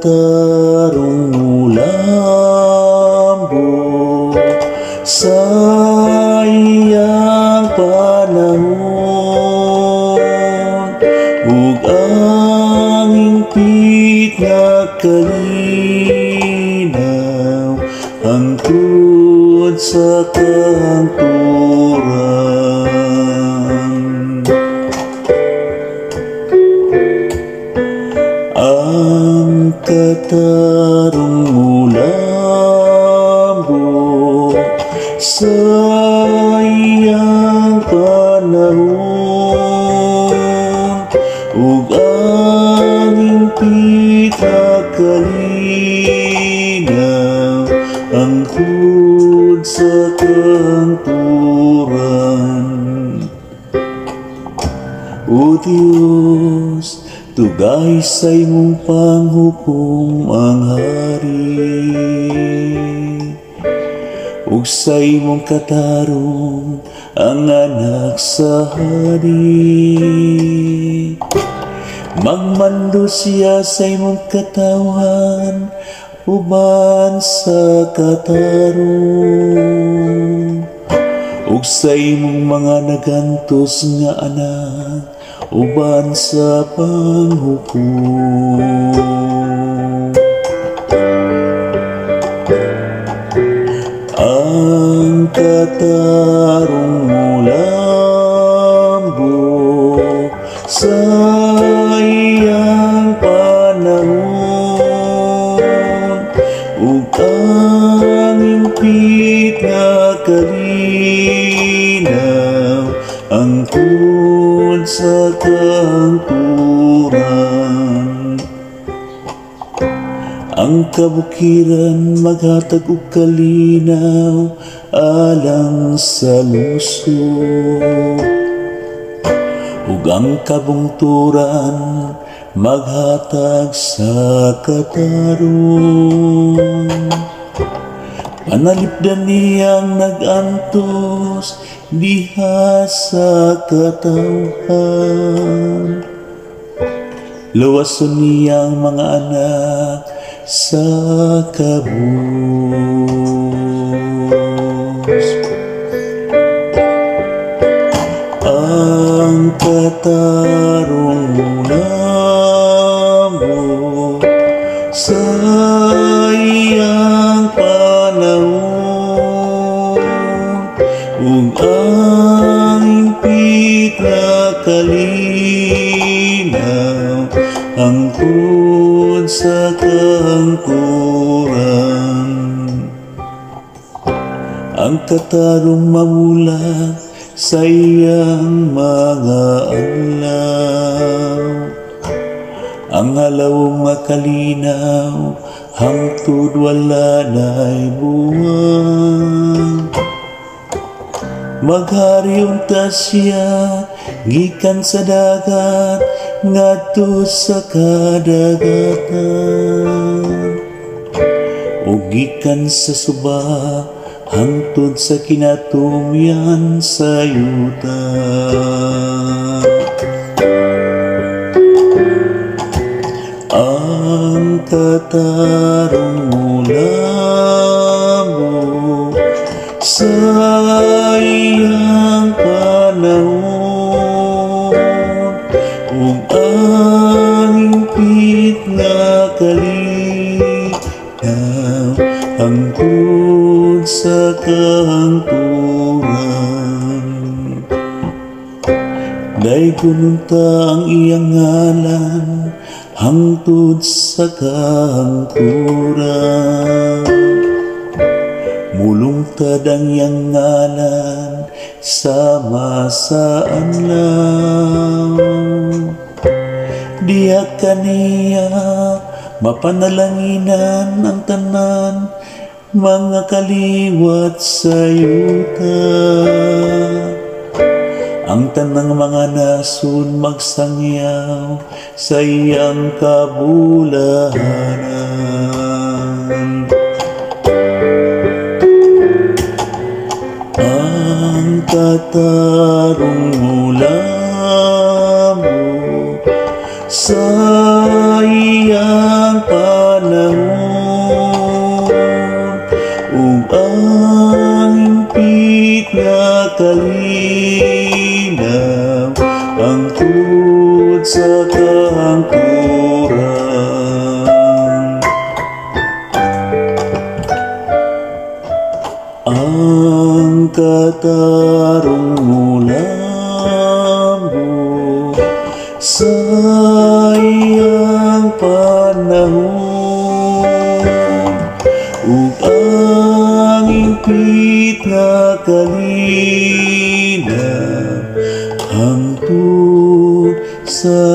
katarong mulambo sa iyang panahon, ug ang impit nga kalinaw hangtod sa kangturan. Ang katarong mulambo sa iyang panahon, ug ang impit nga kalinaw hangtod sa kangturan. O Diyos, tugay sa imong panghukom ang hari, ug sa imong katarong ang anak sa hari. Magmando siya sa imong katawhan uban sa katarong, ug sa imong mga nagantos nga anak uban sa panghukom. Ang katarong mulambo sa iyang panahon, ug ang impit nga kalinaw hangtod sa kangturan. Ang kabukiran maghatag og kalinaw alang sa lusog, ug ang kabungturan maghatag sa katarong. Panalipdan niyang nagantos diha sa katawhan, luwason niyang mga anak sa kabus. Ang katarong mulambo sa iyang panahon, ug ang impit nga kalinaw hangtod sa kangturan. Ang katarong mamula sa iyang mga adlaw, ang halawong makalinaw hangtod wala na'y buwan. Maghari unta siya gikan sa dagat ngadto sa kadagatan, ug gikan sa suba hangtod sa kinatumyan sa yuta. Ang katarong mulambo sa iyang panahon, ug ang impit nga kalinaw hangtod sa kangturan. Daygon unta ang iyang ngalan hangtod sa kangturan, mulungtad ang iyang ngalan sama sa anlaw. Diha kaniya mapanalanginan ang tanan mga kaliwat sa yuta. Ang tanang mga nasun magsangyaw sa iyang kabulahanan. Ang katarong mulambo sa iyang panahon, ang impit nga kalinaw, ang tuod sa kahangkuran. Ang katarong mulambo sa iyang panahon, ug ang impit nga kalinaw, ang tuod sa